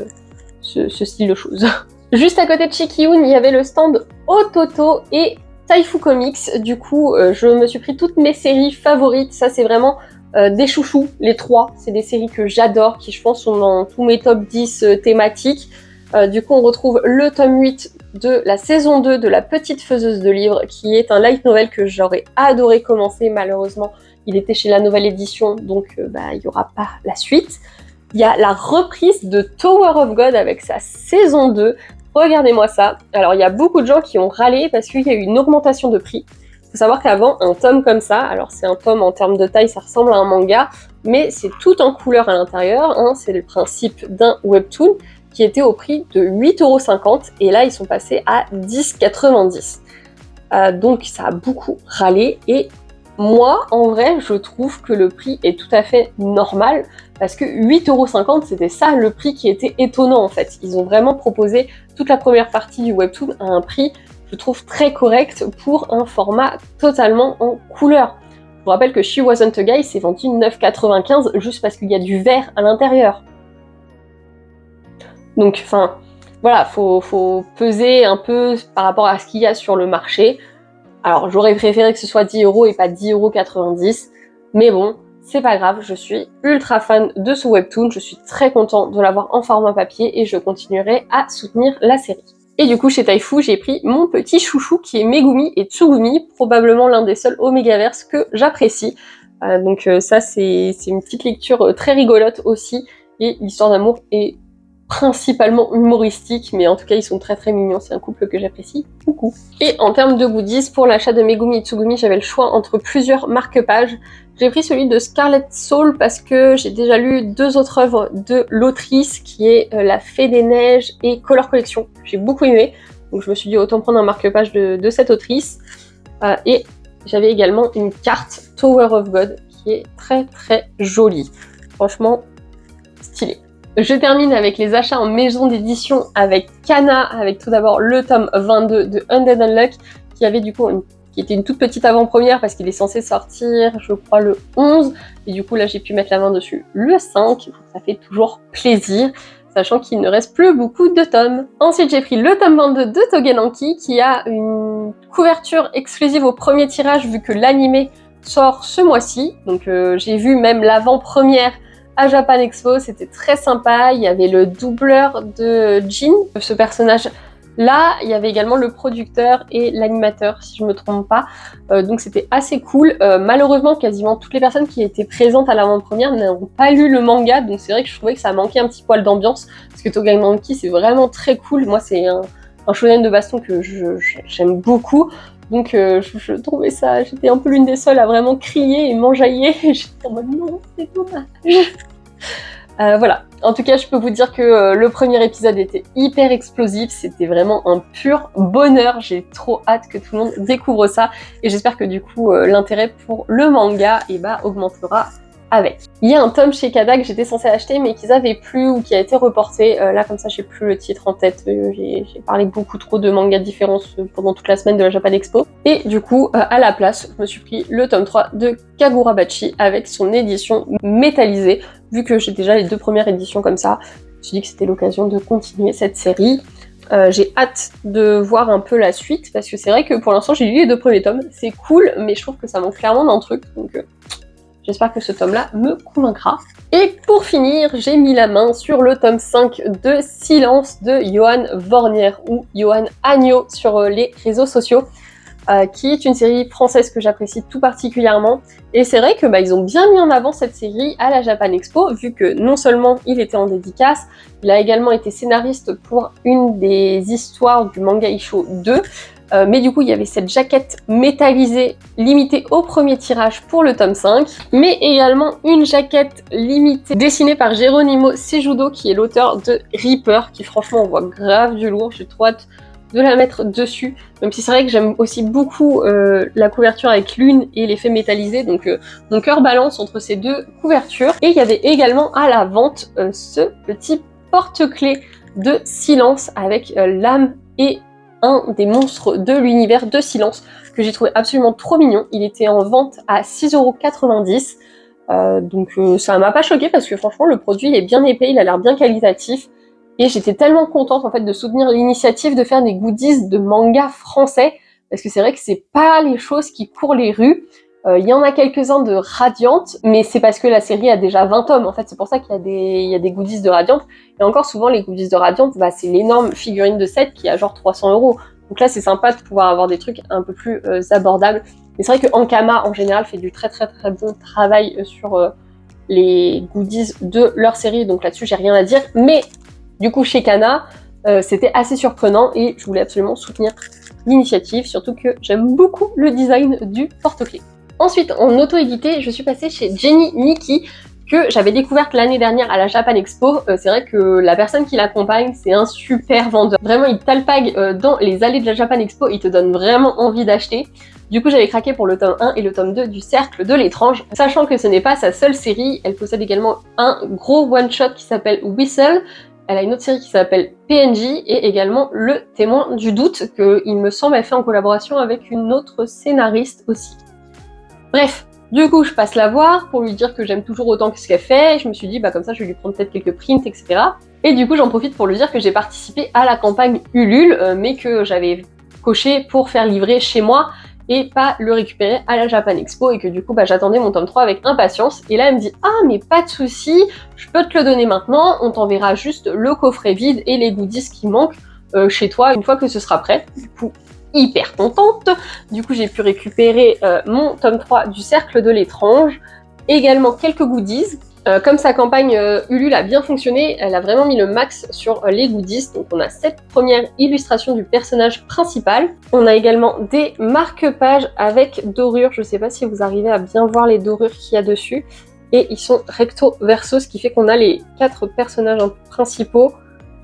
ce style de choses. Juste à côté de chez Kiun, il y avait le stand Ototo et Taifu Comics. Du coup, je me suis pris toutes mes séries favorites. Ça, c'est vraiment des chouchous, les 3. C'est des séries que j'adore, qui je pense sont dans tous mes top 10 thématiques. Du coup, on retrouve le tome 8 de la saison 2 de La Petite Faiseuse de Livres, qui est un light novel que j'aurais adoré commencer. Malheureusement, il était chez la nouvelle édition, donc il n'y aura pas la suite. Il y a la reprise de Tower of God avec sa saison 2. Regardez-moi ça. Alors, il y a beaucoup de gens qui ont râlé parce qu'il y a eu une augmentation de prix. Il faut savoir qu'avant, un tome comme ça, alors c'est un tome en termes de taille, ça ressemble à un manga, mais c'est tout en couleur à l'intérieur, hein, c'est le principe d'un webtoon, qui était au prix de 8,50 € et là ils sont passés à 10,90 €. Donc ça a beaucoup râlé et moi en vrai je trouve que le prix est tout à fait normal parce que 8,50 € c'était ça le prix qui était étonnant en fait. Ils ont vraiment proposé toute la première partie du webtoon à un prix je trouve très correct pour un format totalement en couleur. Je vous rappelle que She Wasn't a Guy s'est vendu 9,95 € juste parce qu'il y a du vert à l'intérieur. Donc, enfin, voilà, faut peser un peu par rapport à ce qu'il y a sur le marché. Alors, j'aurais préféré que ce soit 10 € et pas 10,90 €, mais bon, c'est pas grave, je suis ultra fan de ce webtoon, je suis très contente de l'avoir en format papier et je continuerai à soutenir la série. Et du coup, chez Taifu, j'ai pris mon petit chouchou qui est Megumi et Tsugumi, probablement l'un des seuls Omegaverse que j'apprécie. Donc ça, c'est une petite lecture très rigolote aussi, et l'histoire d'amour est principalement humoristique, mais en tout cas ils sont très très mignons, c'est un couple que j'apprécie beaucoup. Et en termes de goodies, pour l'achat de Megumi et Tsugumi, j'avais le choix entre plusieurs marque-pages. J'ai pris celui de Scarlet Soul parce que j'ai déjà lu 2 autres œuvres de l'autrice qui est La Fée des Neiges et Color Collection. J'ai beaucoup aimé, donc je me suis dit autant prendre un marque-page de cette autrice. Et j'avais également une carte Tower of God qui est très très jolie. Franchement, stylé. Je termine avec les achats en maison d'édition avec Kana, avec tout d'abord le tome 22 de Undead Unluck, qui avait du coup qui était une toute petite avant-première parce qu'il est censé sortir, je crois, le 11, et du coup là j'ai pu mettre la main dessus le 5, ça fait toujours plaisir, sachant qu'il ne reste plus beaucoup de tomes. Ensuite j'ai pris le tome 22 de Togenanki, qui a une couverture exclusive au premier tirage vu que l'animé sort ce mois-ci, donc j'ai vu même l'avant-première à Japan Expo, c'était très sympa, il y avait le doubleur de Jin, ce personnage là, il y avait également le producteur et l'animateur, si je me trompe pas, donc c'était assez cool. Malheureusement, quasiment toutes les personnes qui étaient présentes à l'avant-première n'ont pas lu le manga, donc c'est vrai que je trouvais que ça manquait un petit poil d'ambiance, parce que Togenanki c'est vraiment très cool, moi c'est un shonen de baston que j'aime beaucoup. Donc je trouvais ça, j'étais un peu l'une des seules à vraiment crier et m'enjailler, et j'étais en mode non, c'est dommage. Voilà, en tout cas je peux vous dire que le premier épisode était hyper explosif, c'était vraiment un pur bonheur, j'ai trop hâte que tout le monde découvre ça et j'espère que du coup l'intérêt pour le manga augmentera avec. Il y a un tome chez Kada que j'étais censée acheter mais qu'ils avaient plus ou qui a été reporté, là comme ça j'ai plus le titre en tête, j'ai parlé beaucoup trop de mangas différents pendant toute la semaine de la Japan Expo et du coup à la place je me suis pris le tome 3 de Kagurabachi avec son édition métallisée. Vu que j'ai déjà les 2 premières éditions comme ça, je me suis dit que c'était l'occasion de continuer cette série. J'ai hâte de voir un peu la suite, parce que c'est vrai que pour l'instant j'ai lu les 2 premiers tomes, c'est cool, mais je trouve que ça manque clairement d'un truc, donc j'espère que ce tome-là me convaincra. Et pour finir, j'ai mis la main sur le tome 5 de Silence de Johan Vornier, ou Johan Agneau sur les réseaux sociaux. Qui est une série française que j'apprécie tout particulièrement. Et c'est vrai que ils ont bien mis en avant cette série à la Japan Expo, vu que non seulement il était en dédicace, il a également été scénariste pour une des histoires du manga Isho 2, mais du coup il y avait cette jaquette métallisée limitée au premier tirage pour le tome 5, mais également une jaquette limitée dessinée par Geronimo Sejudo, qui est l'auteur de Reaper, qui franchement on voit grave du lourd, j'ai trop hâte de la mettre dessus, même si c'est vrai que j'aime aussi beaucoup la couverture avec lune et l'effet métallisé, donc mon cœur balance entre ces 2 couvertures. Et il y avait également à la vente ce petit porte-clés de Silence avec l'âme et un des monstres de l'univers de Silence, que j'ai trouvé absolument trop mignon. Il était en vente à 6,90 €, donc ça m'a pas choqué parce que franchement le produit est bien épais, il a l'air bien qualitatif. Et j'étais tellement contente en fait de soutenir l'initiative de faire des goodies de manga français, parce que c'est vrai que c'est pas les choses qui courent les rues. Il y en a quelques-uns de Radiant, mais c'est parce que la série a déjà 20 tomes, en fait c'est pour ça qu'il y a des goodies de Radiant. Et encore souvent les goodies de Radiant, c'est l'énorme figurine de set qui a genre 300 €. Donc là c'est sympa de pouvoir avoir des trucs un peu plus abordables. Mais c'est vrai que Ankama en général fait du très bon travail sur les goodies de leur série, donc là-dessus j'ai rien à dire. Mais du coup, chez Kana, c'était assez surprenant et je voulais absolument soutenir l'initiative, surtout que j'aime beaucoup le design du porte-clés. Ensuite, en auto-édité, je suis passée chez Jenny Nikki, que j'avais découverte l'année dernière à la Japan Expo. C'est vrai que la personne qui l'accompagne, c'est un super vendeur. Vraiment, il t'alpague dans les allées de la Japan Expo, il te donne vraiment envie d'acheter. Du coup, j'avais craqué pour le tome 1 et le tome 2 du Cercle de l'étrange, sachant que ce n'est pas sa seule série, elle possède également un gros one-shot qui s'appelle Whistle. Elle a une autre série qui s'appelle PNJ et également Le Témoin du Doute, que il me semble elle fait en collaboration avec une autre scénariste aussi. Bref, du coup je passe la voir pour lui dire que j'aime toujours autant que ce qu'elle fait, et je me suis dit comme ça je vais lui prendre peut-être quelques prints, etc. Et du coup j'en profite pour lui dire que j'ai participé à la campagne Ulule, mais que j'avais coché pour faire livrer chez moi, et pas le récupérer à la Japan Expo, et que du coup j'attendais mon tome 3 avec impatience. Et là elle me dit ah mais pas de souci, je peux te le donner maintenant, on t'enverra juste le coffret vide et les goodies qui manquent chez toi une fois que ce sera prêt. Du coup hyper contente, du coup j'ai pu récupérer mon tome 3 du Cercle de l'étrange, également quelques goodies. Comme sa campagne Ulule a bien fonctionné, elle a vraiment mis le max sur les goodies. Donc on a cette première illustration du personnage principal. On a également des marque-pages avec dorures. Je sais pas si vous arrivez à bien voir les dorures qu'il y a dessus. Et ils sont recto verso, ce qui fait qu'on a les 4 personnages principaux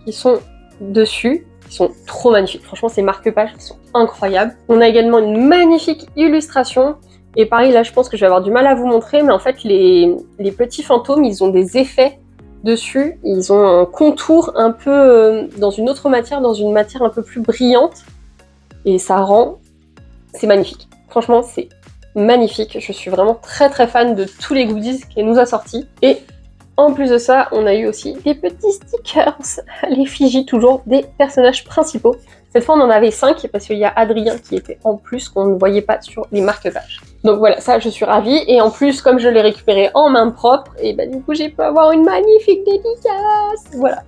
qui sont dessus. Ils sont trop magnifiques. Franchement, ces marque-pages sont incroyables. On a également une magnifique illustration. Et pareil, là, je pense que je vais avoir du mal à vous montrer, mais en fait, les petits fantômes, ils ont des effets dessus. Ils ont un contour un peu dans une autre matière, dans une matière un peu plus brillante. Et ça rend... C'est magnifique. Franchement, c'est magnifique. Je suis vraiment très fan de tous les goodies qu'elle nous a sortis. Et en plus de ça, on a eu aussi des petits stickers à l'effigie toujours des personnages principaux. Cette fois, on en avait 5 parce qu'il y a Adrien qui était en plus, qu'on ne voyait pas sur les marque-pages. Donc voilà, ça, je suis ravie. Et en plus, comme je l'ai récupéré en main propre, et du coup, j'ai pu avoir une magnifique dédicace. Voilà.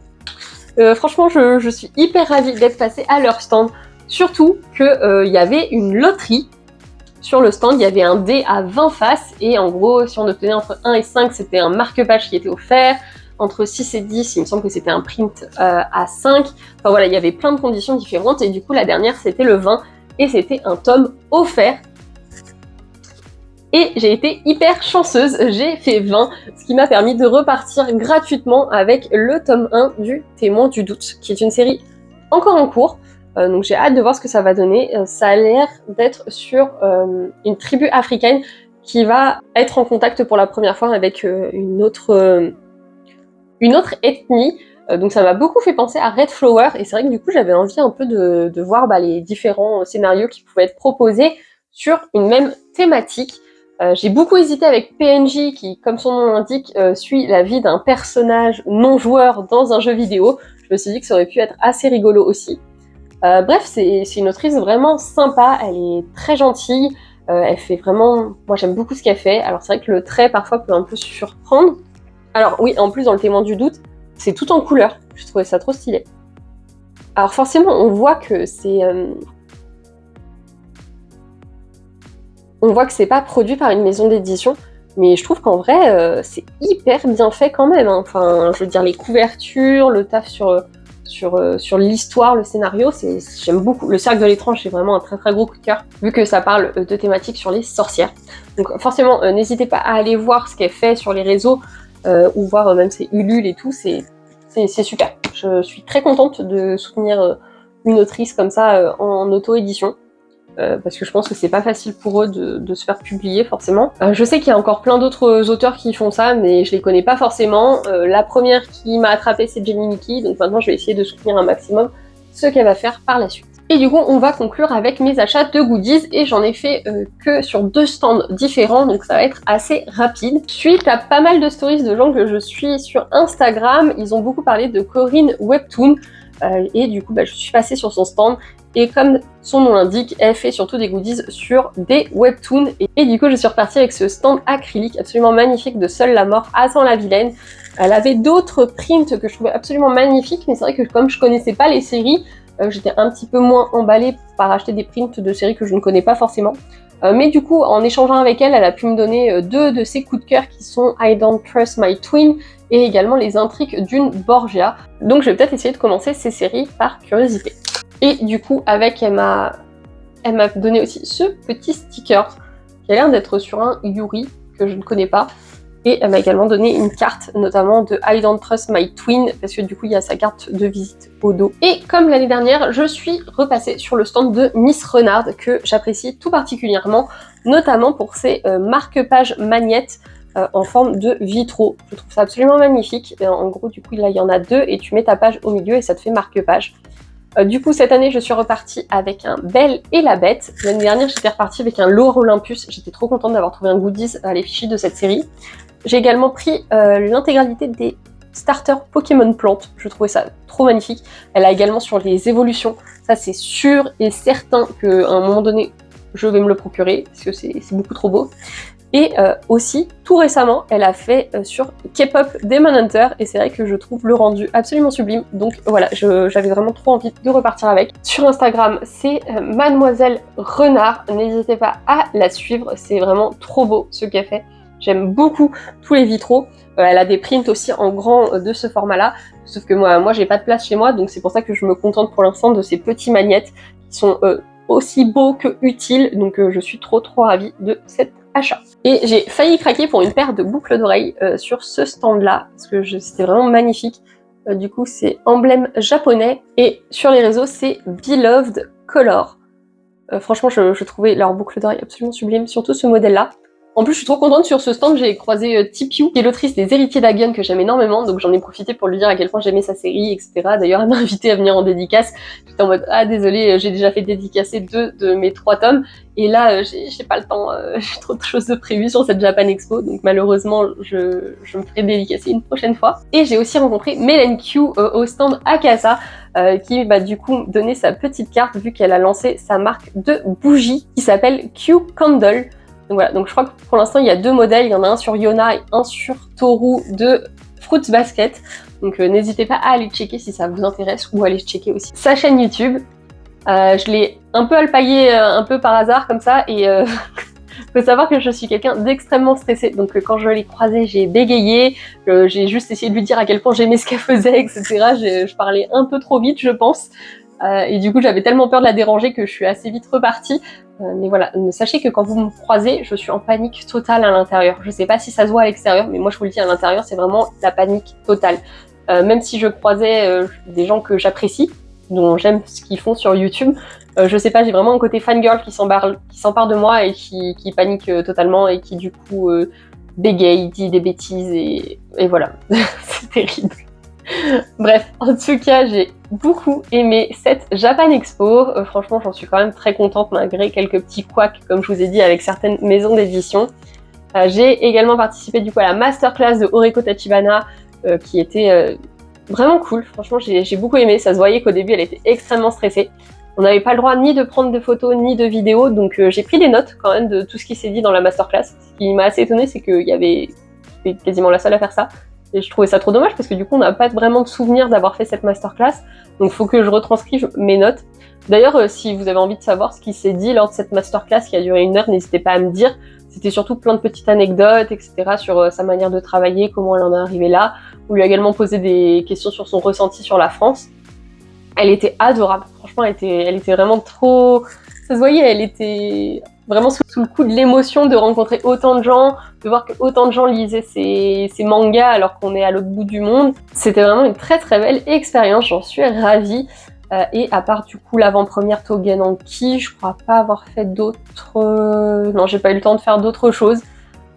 Franchement, je suis hyper ravie d'être passée à leur stand. Surtout qu'il y avait une loterie. Sur le stand, il y avait un dé à 20 faces. Et en gros, si on obtenait entre 1 et 5, c'était un marque-page qui était offert. Entre 6 et 10, il me semble que c'était un print à 5. Enfin voilà, il y avait plein de conditions différentes. Et du coup, la dernière, c'était le 20. Et c'était un tome offert. Et j'ai été hyper chanceuse, j'ai fait 20, ce qui m'a permis de repartir gratuitement avec le tome 1 du Témoin du Doute, qui est une série encore en cours. Donc j'ai hâte de voir ce que ça va donner. Ça a l'air d'être sur une tribu africaine qui va être en contact pour la première fois avec une autre ethnie. Donc ça m'a beaucoup fait penser à Red Flower, et c'est vrai que du coup j'avais envie un peu de voir les différents scénarios qui pouvaient être proposés sur une même thématique. J'ai beaucoup hésité avec PNJ qui, comme son nom l'indique, suit la vie d'un personnage non joueur dans un jeu vidéo. Je me suis dit que ça aurait pu être assez rigolo aussi. Bref, c'est une autrice vraiment sympa, elle est très gentille, elle fait vraiment... Moi j'aime beaucoup ce qu'elle fait, alors c'est vrai que le trait parfois peut un peu surprendre. Alors oui, en plus dans le Témoin du Doute, c'est tout en couleur, je trouvais ça trop stylé. Alors forcément, on voit que c'est... On voit que c'est pas produit par une maison d'édition, mais je trouve qu'en vrai, c'est hyper bien fait quand même. Hein. Enfin, je veux dire, les couvertures, le taf sur l'histoire, le scénario, j'aime beaucoup. Le Cercle de l'étrange, c'est vraiment un très très gros coup de cœur, vu que ça parle de thématiques sur les sorcières. Donc forcément, n'hésitez pas à aller voir ce qu'elle fait sur les réseaux, ou voir même ses Ulule et tout, c'est super. Je suis très contente de soutenir une autrice comme ça en auto-édition. Parce que je pense que c'est pas facile pour eux de se faire publier forcément. Je sais qu'il y a encore plein d'autres auteurs qui font ça, mais je les connais pas forcément. La première qui m'a attrapée, c'est Jenny Mickey, donc maintenant je vais essayer de soutenir un maximum ce qu'elle va faire par la suite. Et du coup, on va conclure avec mes achats de goodies, et j'en ai fait que sur 2 stands différents, donc ça va être assez rapide. Suite à pas mal de stories de gens que je suis sur Instagram, ils ont beaucoup parlé de Corinne Webtoon, et du coup, je suis passée sur son stand. Et comme son nom l'indique, elle fait surtout des goodies sur des webtoons. Et du coup, je suis repartie avec ce stand acrylique absolument magnifique de Seule la mort à Saint-la-Vilaine. Elle avait d'autres prints que je trouvais absolument magnifiques, mais c'est vrai que comme je connaissais pas les séries, j'étais un petit peu moins emballée par acheter des prints de séries que je ne connais pas forcément. Mais du coup, en échangeant avec elle, elle a pu me donner 2 de ses coups de cœur qui sont I Don't Trust My Twin et également les intrigues d'une Borgia. Donc je vais peut-être essayer de commencer ces séries par curiosité. Et du coup, elle m'a donné aussi ce petit sticker qui a l'air d'être sur un Yuri que je ne connais pas. Et elle m'a également donné une carte, notamment de I Don't Trust My Twin, parce que du coup, il y a sa carte de visite au dos. Et comme l'année dernière, je suis repassée sur le stand de Miss Renard, que j'apprécie tout particulièrement, notamment pour ses marque-pages magnettes en forme de vitraux. Je trouve ça absolument magnifique. Et en gros, du coup, là, il y en a 2, et tu mets ta page au milieu et ça te fait marque-page. Du coup, cette année, je suis repartie avec un Belle et la Bête. L'année dernière, j'étais repartie avec un Lore Olympus. J'étais trop contente d'avoir trouvé un goodies à l'effigie de cette série. J'ai également pris l'intégralité des starters Pokémon Plantes. Je trouvais ça trop magnifique. Elle a également sur les évolutions. Ça, c'est sûr et certain qu'à un moment donné, je vais me le procurer parce que c'est beaucoup trop beau. Et aussi, tout récemment, elle a fait sur K-pop Demon Hunter, et c'est vrai que je trouve le rendu absolument sublime, donc voilà, j'avais vraiment trop envie de repartir avec. Sur Instagram, c'est Mademoiselle Renard, n'hésitez pas à la suivre, c'est vraiment trop beau ce qu'elle fait. J'aime beaucoup tous les vitraux, elle a des prints aussi en grand de ce format-là, sauf que moi j'ai pas de place chez moi, donc c'est pour ça que je me contente pour l'instant de ces petits magnettes qui sont aussi beaux que utiles, donc je suis trop ravie de cette achat. Et j'ai failli craquer pour une paire de boucles d'oreilles sur ce stand-là, parce que c'était vraiment magnifique. Du coup, c'est emblème japonais, et sur les réseaux, c'est Beloved Color. Franchement, je trouvais leurs boucles d'oreilles absolument sublimes, surtout ce modèle-là. En plus, je suis trop contente, sur ce stand, j'ai croisé Tipiu, qui est l'autrice des Héritiers d'Agon que j'aime énormément, donc j'en ai profité pour lui dire à quel point j'aimais sa série, etc. D'ailleurs, elle m'a invité à venir en dédicace. J'étais en mode, ah désolée, j'ai déjà fait dédicacer 2 de mes 3 tomes, et là, j'ai pas le temps, j'ai trop de choses de prévues sur cette Japan Expo, donc malheureusement, je me ferai dédicacer une prochaine fois. Et j'ai aussi rencontré Melen Q au stand Akasa, qui m'a du coup donné sa petite carte, vu qu'elle a lancé sa marque de bougies, qui s'appelle Q Candle. Donc voilà, donc je crois que pour l'instant il y a 2 modèles, il y en a un sur Yona et un sur Toru de Fruits Basket. Donc n'hésitez pas à aller checker si ça vous intéresse, ou aller checker aussi sa chaîne YouTube. Je l'ai un peu alpagué un peu par hasard comme ça, et faut savoir que je suis quelqu'un d'extrêmement stressé, donc quand je l'ai croisée, j'ai bégayé, j'ai juste essayé de lui dire à quel point j'aimais ce qu'elle faisait, etc. Je parlais un peu trop vite, je pense. Et du coup, j'avais tellement peur de la déranger que je suis assez vite repartie. Mais voilà, sachez que quand vous me croisez, je suis en panique totale à l'intérieur. Je sais pas si ça se voit à l'extérieur, mais moi je vous le dis, à l'intérieur, c'est vraiment la panique totale. Même si je croisais des gens que j'apprécie, dont j'aime ce qu'ils font sur YouTube, je sais pas, j'ai vraiment un côté fangirl qui s'empare de moi et qui panique totalement et qui du coup bégaye, dit des bêtises et voilà. C'est terrible. Bref, en tout cas, j'ai beaucoup aimé cette Japan Expo. Franchement, j'en suis quand même très contente malgré quelques petits couacs, comme je vous ai dit, avec certaines maisons d'édition. J'ai également participé du coup à la masterclass de Oreko Tachibana, qui était vraiment cool. Franchement, j'ai beaucoup aimé. Ça se voyait qu'au début, elle était extrêmement stressée. On n'avait pas le droit ni de prendre de photos, ni de vidéos, donc j'ai pris des notes quand même de tout ce qui s'est dit dans la masterclass. Ce qui m'a assez étonnée, c'est qu'il y avait... J'étais quasiment la seule à faire ça. Et je trouvais ça trop dommage parce que du coup on n'a pas vraiment de souvenir d'avoir fait cette masterclass, donc il faut que je retranscrive mes notes. D'ailleurs, si vous avez envie de savoir ce qui s'est dit lors de cette masterclass qui a duré 1 heure, n'hésitez pas à me dire. C'était surtout plein de petites anecdotes, etc. sur sa manière de travailler, comment elle en est arrivée là. On lui a également posé des questions sur son ressenti sur la France. Elle était adorable, franchement elle était vraiment trop... Ça se voyait, elle était vraiment sous le coup de l'émotion de rencontrer autant de gens, de voir que autant de gens lisaient ces mangas alors qu'on est à l'autre bout du monde. C'était vraiment une très très belle expérience, j'en suis ravie. Et à part du coup l'avant-première Togenanki, je crois pas avoir fait d'autres... Non, j'ai pas eu le temps de faire d'autres choses.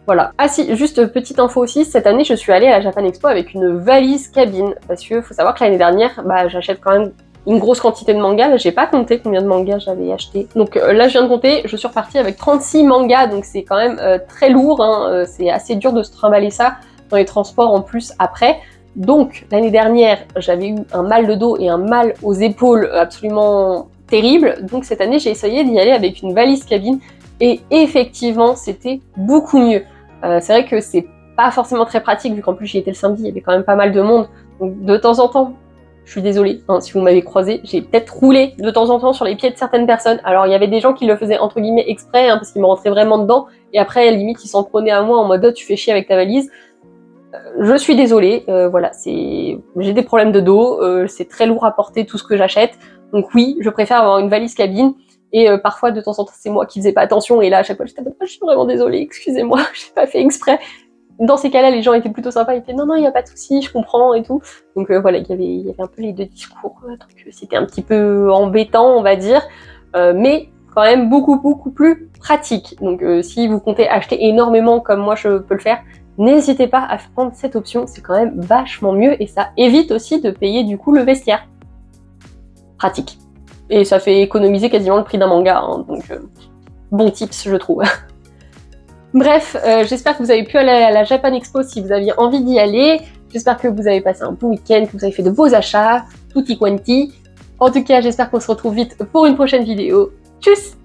Voilà. Ah si, juste petite info aussi, cette année je suis allée à la Japan Expo avec une valise cabine, parce que faut savoir que l'année dernière, j'achète quand même une grosse quantité de mangas, j'ai pas compté combien de mangas j'avais acheté. Donc là je viens de compter, je suis repartie avec 36 mangas, donc c'est quand même très lourd, hein, c'est assez dur de se trimballer ça dans les transports en plus après. Donc l'année dernière j'avais eu un mal de dos et un mal aux épaules absolument terrible, donc cette année j'ai essayé d'y aller avec une valise cabine et effectivement c'était beaucoup mieux. C'est vrai que c'est pas forcément très pratique vu qu'en plus j'y étais le samedi, il y avait quand même pas mal de monde, donc de temps en temps, je suis désolée, hein, si vous m'avez croisé, j'ai peut-être roulé de temps en temps sur les pieds de certaines personnes. Alors il y avait des gens qui le faisaient entre guillemets exprès, hein, parce qu'ils me rentraient vraiment dedans, et après à la limite ils s'en prenaient à moi en mode oh, tu fais chier avec ta valise. Je suis désolée, voilà, j'ai des problèmes de dos, c'est très lourd à porter tout ce que j'achète, donc oui, je préfère avoir une valise cabine, et parfois de temps en temps c'est moi qui faisais pas attention, et là à chaque fois j'étais je suis vraiment désolée, excusez-moi, j'ai pas fait exprès. Dans ces cas-là, les gens étaient plutôt sympas, ils étaient non, il n'y a pas de souci, je comprends et tout. Donc voilà, il y avait un peu les deux discours, donc c'était un petit peu embêtant, on va dire, mais quand même beaucoup plus pratique. Donc si vous comptez acheter énormément comme moi je peux le faire, n'hésitez pas à prendre cette option, c'est quand même vachement mieux et ça évite aussi de payer du coup le vestiaire. Pratique. Et ça fait économiser quasiment le prix d'un manga, hein, donc bon tips je trouve. Bref, j'espère que vous avez pu aller à la Japan Expo si vous aviez envie d'y aller. J'espère que vous avez passé un bon week-end, que vous avez fait de beaux achats, tutti quanti. En tout cas, j'espère qu'on se retrouve vite pour une prochaine vidéo. Tchuss!